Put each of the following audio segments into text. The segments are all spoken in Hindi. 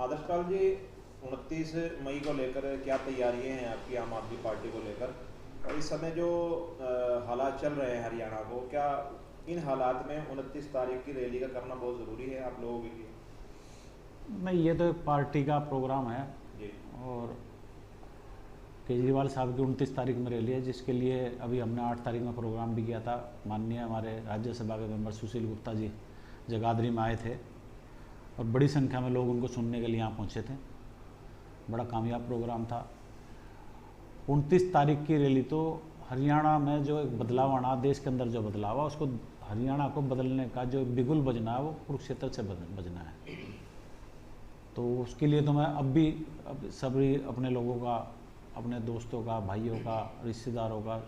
आदर्श पाल जी, 29 मई को लेकर क्या तैयारियां हैं आपकी आम आदमी पार्टी को लेकर, और इस समय जो हालात चल रहे हैं हरियाणा को, क्या इन हालात में 29 तारीख की रैली का करना बहुत ज़रूरी है आप लोगों के लिए? नहीं, ये तो एक पार्टी का प्रोग्राम है जी। और केजरीवाल साहब की 29 तारीख में रैली है, जिसके लिए अभी हमने 8 तारीख में प्रोग्राम भी किया था। माननीय हमारे राज्यसभा के मेंबर सुशील गुप्ता जी जगाधरी में आए थे और बड़ी संख्या में लोग उनको सुनने के लिए यहाँ पहुँचे थे। बड़ा कामयाब प्रोग्राम था। 29 तारीख की रैली तो हरियाणा में जो एक बदलाव आना, देश के अंदर जो बदलाव है उसको, हरियाणा को बदलने का जो बिगुल बजना है वो कुरुक्षेत्र से बजना है। तो उसके लिए तो मैं अब सभी अपने लोगों का, अपने दोस्तों का, भाइयों का, रिश्तेदारों का,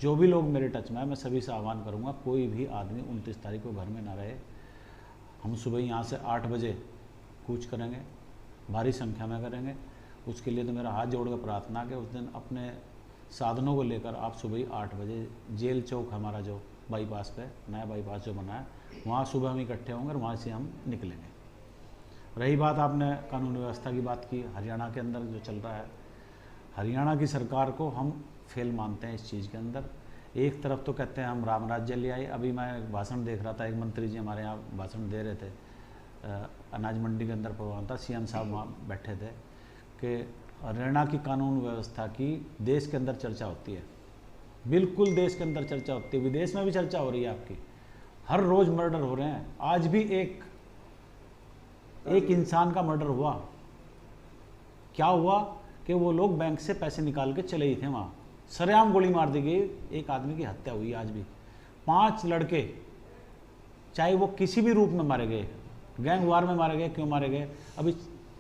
जो भी लोग मेरे टच में है, मैं सभी से आह्वान करूंगा, कोई भी आदमी 29 तारीख को घर में ना रहे। हम सुबह यहाँ से 8 बजे कूच करेंगे, भारी संख्या में करेंगे। उसके लिए तो मेरा हाथ जोड़ कर प्रार्थना कि उस दिन अपने साधनों को लेकर आप सुबह ही 8 बजे जेल चौक, हमारा जो बाईपास पे नया बाईपास जो बना है, वहाँ सुबह हम इकट्ठे होंगे और वहाँ से हम निकलेंगे। रही बात, आपने कानून व्यवस्था की बात की, हरियाणा के अंदर जो चल रहा है, हरियाणा की सरकार को हम फेल मानते हैं इस चीज़ के अंदर। एक तरफ तो कहते हैं हम राम राज्य ले आए। अभी मैं एक भाषण देख रहा था, एक मंत्री जी हमारे यहाँ भाषण दे रहे थे, अनाज मंडी के अंदर प्रोग्राम था, सीएम साहब वहाँ बैठे थे, कि हरियाणा की कानून व्यवस्था की देश के अंदर चर्चा होती है। बिल्कुल देश के अंदर चर्चा होती है, विदेश में भी चर्चा हो रही है आपकी। हर रोज़ मर्डर हो रहे हैं। आज भी एक इंसान का मर्डर हुआ। क्या हुआ कि वो लोग बैंक से पैसे निकाल के चले ही थे, वहाँ सरेआम गोली मार दी गई, एक आदमी की हत्या हुई। आज भी 5 लड़के, चाहे वो किसी भी रूप में मारे गए, गैंग वार में मारे गए, क्यों मारे गए? अभी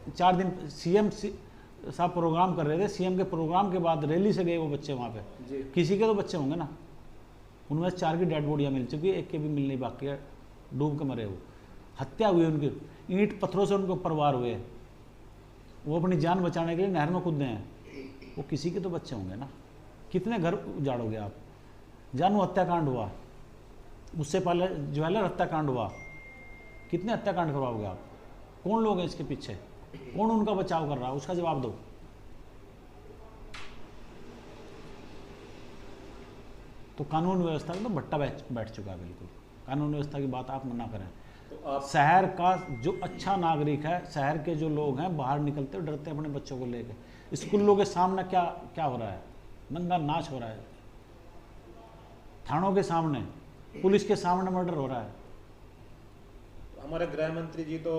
4 दिन सीएम साहब प्रोग्राम कर रहे थे, सीएम के प्रोग्राम के बाद रैली से गए वो बच्चे वहाँ पे। किसी के तो बच्चे होंगे ना, उनमें से 4 की डेड बॉडियाँ मिल चुकी है, एक के भी मिलने बाकी है, डूब के मरे। वो हत्या हुई उनकी, ईंट पत्थरों से उनके ऊपर वार हुए, वो अपनी जान बचाने के लिए नहर में कूदे हैं। वो किसी के तो बच्चे होंगे ना। कितने घर उजाड़ोगे आप? जानू हत्याकांड हुआ, उससे पहले ज्वेलर हत्याकांड हुआ, कितने हत्याकांड करवाओगे आप? कौन लोग हैं इसके पीछे? कौन उनका बचाव कर रहा है? उसका जवाब दो। तो कानून व्यवस्था का तो भट्टा बैठ चुका है बिल्कुल। कानून व्यवस्था की बात आप मना करें। तो शहर का जो अच्छा नागरिक है, शहर के जो लोग हैं, बाहर निकलते डरते अपने बच्चों को लेकर। स्कूलों के सामने क्या हो रहा है? नंगा नाच हो रहा है। थानों के सामने, पुलिस के सामने मर्डर हो रहा है। हमारे गृह मंत्री जी तो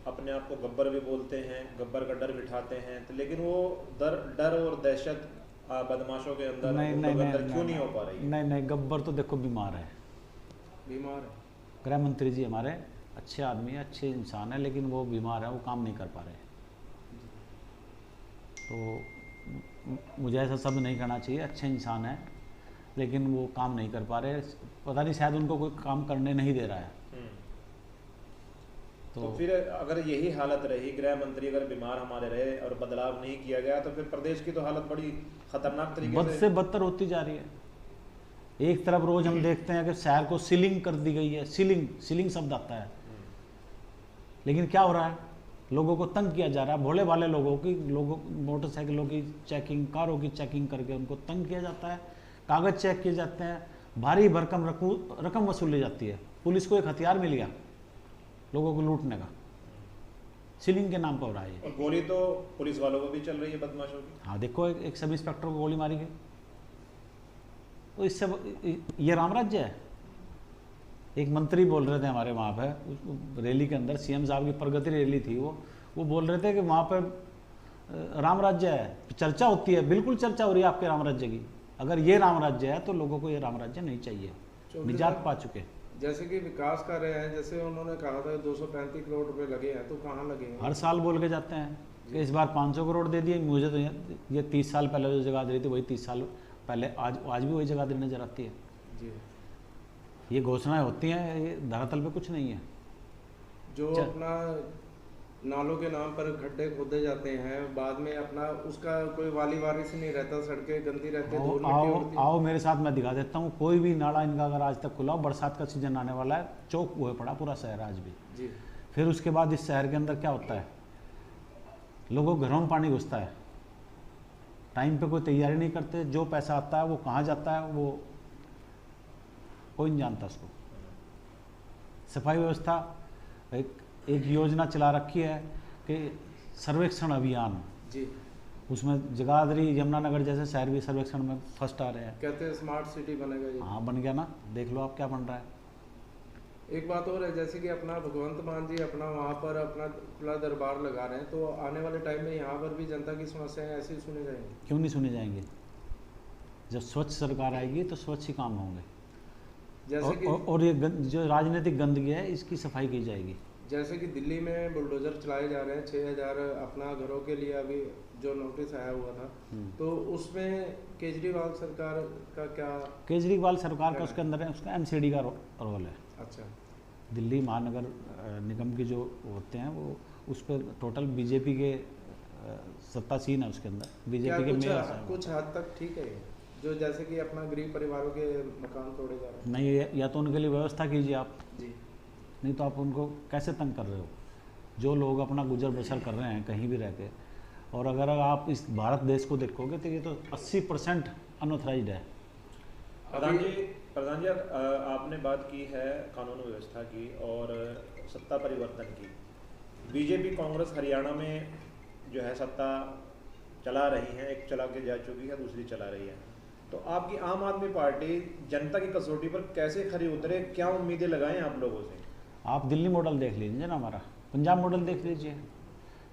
अपने आप को गब्बर भी बोलते हैं, गब्बर का डर बिठाते हैं, तो लेकिन वो डर और दहशत बदमाशों के अंदर क्यों नहीं हो पा रही? नहीं, गब्बर तो देखो बीमार है। गृह मंत्री जी हमारे अच्छे आदमी है, अच्छे इंसान है, लेकिन वो बीमार है, वो काम नहीं कर पा रहे। तो मुझे ऐसा शब्द नहीं कहना चाहिए, अच्छे इंसान है लेकिन वो काम नहीं कर पा रहे। पता नहीं, शायद उनको कोई काम करने नहीं दे रहा है। तो फिर अगर यही हालत रही, गृह मंत्री अगर बीमार हमारे रहे और बदलाव नहीं किया गया, तो फिर प्रदेश की तो हालत बड़ी खतरनाक तरीके से बदतर होती जा रही है। एक तरफ रोज हम देखते हैं कि शहर को सीलिंग कर दी गई है। सीलिंग शब्द आता है, लेकिन क्या हो रहा है? लोगों को तंग किया जा रहा है। भोले भाले लोगों मोटरसाइकिलों की चेकिंग, कारों की चेकिंग करके उनको तंग किया जाता है। कागज चेक किए जाते हैं, भारी भरकम रकम वसूली जाती है। पुलिस को एक हथियार मिल गया लोगों को लूटने का, सीलिंग के नाम पर हो रहा है। और गोली तो पुलिस वालों को भी चल रही है, बदमाशों की। हाँ देखो, एक सब इंस्पेक्टर को गोली मारी गई। तो इससे ये राम राज्य है? एक मंत्री बोल रहे थे हमारे वहाँ पे रैली के अंदर, सीएम साहब की प्रगति रैली थी, वो बोल रहे थे कि वहाँ पर राम राज्य है, चर्चा होती है। बिल्कुल चर्चा हो रही है आपके राम राज्य की। अगर ये राम राज्य है तो लोगों को ये राम राज्य नहीं चाहिए, निजात पा चुके। जैसे कि विकास कर रहे हैं, जैसे उन्होंने कहा था 235 करोड़ रुपए लगे हैं, तो कहाँ लगे हैं? हर साल बोल के जाते हैं कि इस बार 500 करोड़ दे दिए। मुझे तो ये 30 साल पहले जो जगह दे रही थी वही 30 साल पहले, आज भी वही जगह देने नजर आती है जी। ये घोषणाएं होती हैं, ये धरातल पे कुछ नहीं है। जो अपना नालों के नाम पर गड्ढे खोदे जाते हैं, बाद में अपना उसका कोई वाली वारिस नहीं रहता, सड़कें गंदी रहती है। आओ मेरे साथ, मैं दिखा देता हूँ। कोई भी नाला इनका अगर आज तक खुला हो, बरसात का सीजन आने वाला है, चौक हुए पड़ा पूरा शहर आज भी जी। फिर उसके बाद इस शहर के अंदर क्या होता है? लोगों के घरों में पानी घुसता है, टाइम पे कोई तैयारी नहीं करते, जो पैसा आता है वो कहाँ जाता है वो कोई नहीं जानता उसको। सफाई व्यवस्था एक योजना चला रखी है कि सर्वेक्षण अभियान जी, उसमें जगाधरी यमुनानगर जैसे शहर भी सर्वेक्षण में फर्स्ट आ रहे हैं। कहते हैं स्मार्ट सिटी बनेगा ये। हाँ बन गया ना, देख लो आप क्या बन रहा है। एक बात और है, जैसे कि अपना भगवंत मान जी अपना वहाँ पर अपना खुला दरबार लगा रहे हैं, तो आने वाले टाइम में यहाँ पर भी जनता की समस्याएं ऐसी सुनी जाएंगी? क्यों नहीं सुने जाएंगे? जब स्वच्छ सरकार आएगी तो स्वच्छ ही काम होंगे। जैसे कि और ये जो राजनीतिक गंदगी है इसकी सफाई की जाएगी। जैसे कि दिल्ली में बुलडोजर चलाए जा रहे हैं, 6000 अपना घरों के लिए अभी जो नोटिस आया हुआ था, तो उसमें केजरीवाल सरकार का क्या? केजरीवाल सरकार का उसके अंदर है, उसका एमसीडी का रोल है। अच्छा, दिल्ली महानगर निगम के जो होते हैं वो उस पर टोटल बीजेपी के सत्तासीन है उसके अंदर, बीजेपी के मेयर हैं। कुछ हद तक ठीक है, जो जैसे कि अपना गरीब परिवारों के मकान तोड़े जा रहे हैं। नहीं, या तो उनके लिए व्यवस्था कीजिए आप जी, नहीं तो आप उनको कैसे तंग कर रहे हो? जो लोग अपना गुजर बसर कर रहे हैं कहीं भी रह के, और अगर आप इस भारत देश को देखोगे तो ये तो 80% अनऑथराइज्ड है। प्रधान जी आपने बात की है कानून व्यवस्था की और सत्ता परिवर्तन की। बीजेपी कांग्रेस हरियाणा में जो है सत्ता चला रही है, एक चला के जा चुकी है, दूसरी चला रही है, तो आपकी आम आदमी पार्टी जनता की कसौटी पर कैसे खरी उतरे? क्या उम्मीदें लगाएं आप लोगों से? आप दिल्ली मॉडल देख लीजिए ना, हमारा पंजाब मॉडल देख लीजिए।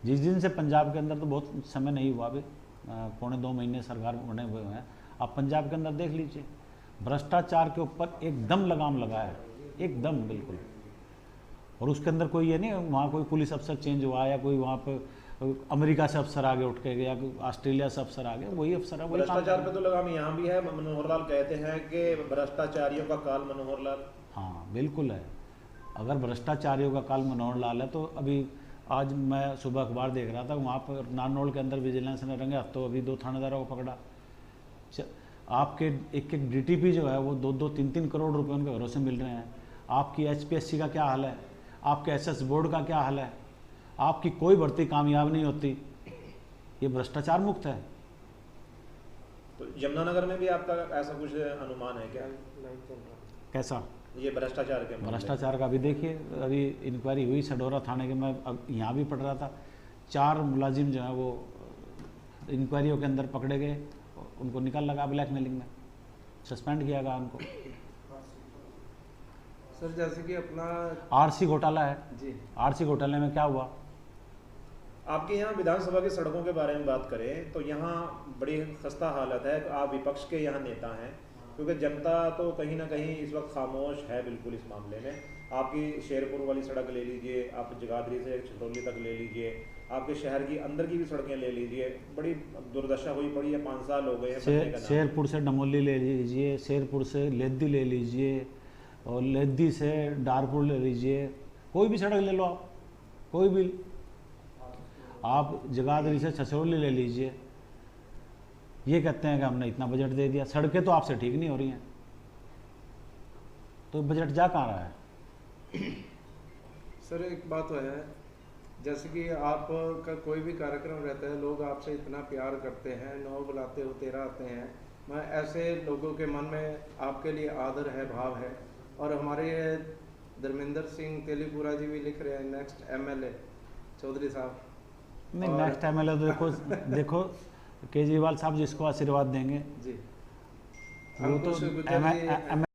जिस दिन से पंजाब के अंदर तो बहुत समय नहीं हुआ, अभी 1.25 महीने सरकार बने हुए हैं, आप पंजाब के अंदर देख लीजिए, भ्रष्टाचार के ऊपर एकदम लगाम लगाया है, एकदम बिल्कुल। और उसके अंदर कोई ये नहीं वहाँ कोई पुलिस अफसर चेंज हुआ या कोई वहाँ पे अमेरिका से अफसर आगे उठ के गया, ऑस्ट्रेलिया से अफसर आ गया, वही अफसर है, वही भ्रष्टाचार पे तो लगाम यहाँ भी है। मनोहर लाल कहते हैं कि भ्रष्टाचारियों का काल मनोहर लाल। हाँ बिल्कुल है। अगर भ्रष्टाचारियों का काल मनोहर लाल है तो अभी आज मैं सुबह अखबार देख रहा था, वहाँ पर नारनौल के अंदर विजिलेंस ने रंगे हाथों अभी 2 थानेदारों को पकड़ा। आपके एक डीटीपी जो है वो 2-2, 3-3 करोड़ रुपए उनके घरों से मिल रहे हैं। आपकी एचपीएससी का क्या हाल है? आपके एसएस बोर्ड का क्या हाल है? आपकी कोई भर्ती कामयाब नहीं होती। ये भ्रष्टाचार मुक्त है। तो यमुनानगर में भी आपका ऐसा कुछ अनुमान है क्या? कैसा? ये भ्रष्टाचार के मामले? भ्रष्टाचार का भी देखिए, अभी इंक्वायरी हुई सडोरा थाने के, मैं अब यहाँ भी पढ़ रहा था, 4 मुलाजिम जो है वो इंक्वायरियों के अंदर पकड़े गए, उनको निकाल लगा ब्लैकमेलिंग में, सस्पेंड किया गया उनको। सर जैसे कि अपना आरसी घोटाला है जी, आरसी घोटाले में क्या हुआ? आपके यहाँ विधानसभा की सड़कों के बारे में बात करें तो यहाँ बड़ी खस्ता हालत है। आप विपक्ष के यहाँ नेता हैं, क्योंकि जनता तो कहीं ना कहीं इस वक्त खामोश है बिल्कुल इस मामले में। आपकी शेरपुर वाली सड़क ले लीजिए, आप जगाधरी से छतरौली तक ले लीजिए, आपके शहर की अंदर की भी सड़कें ले लीजिए, बड़ी दुर्दशा हुई पड़ी है। 5 साल हो गए हैं। शेरपुर से डमोली ले लीजिए, शेरपुर से लेद्दी ले लीजिए, और लेद्दी से डारपुर ले लीजिए, कोई भी सड़क ले लो आप, कोई भी। आप जगाधरी से छछरौली ले लीजिए, ये कहते हैं कि हमने इतना बजट दे दिया, सड़कें तो आपसे ठीक नहीं हो रही हैं, तो बजट जा कहाँ रहा है? सर एक बात तो है, जैसे कि आपका कोई भी कार्यक्रम रहता है, लोग आपसे इतना प्यार करते हैं, 9 बुलाते हो 13 आते हैं। मैं ऐसे लोगों के मन में आपके लिए आदर है, भाव है। और हमारे धर्मेंद्र सिंह तेलीपुरा जी भी लिख रहे हैं नेक्स्ट एमएलए चौधरी साहब। नहीं, नेक्स्ट एमएलए तो देखो केजरीवाल साहब जिसको आशीर्वाद देंगे जी, वो तो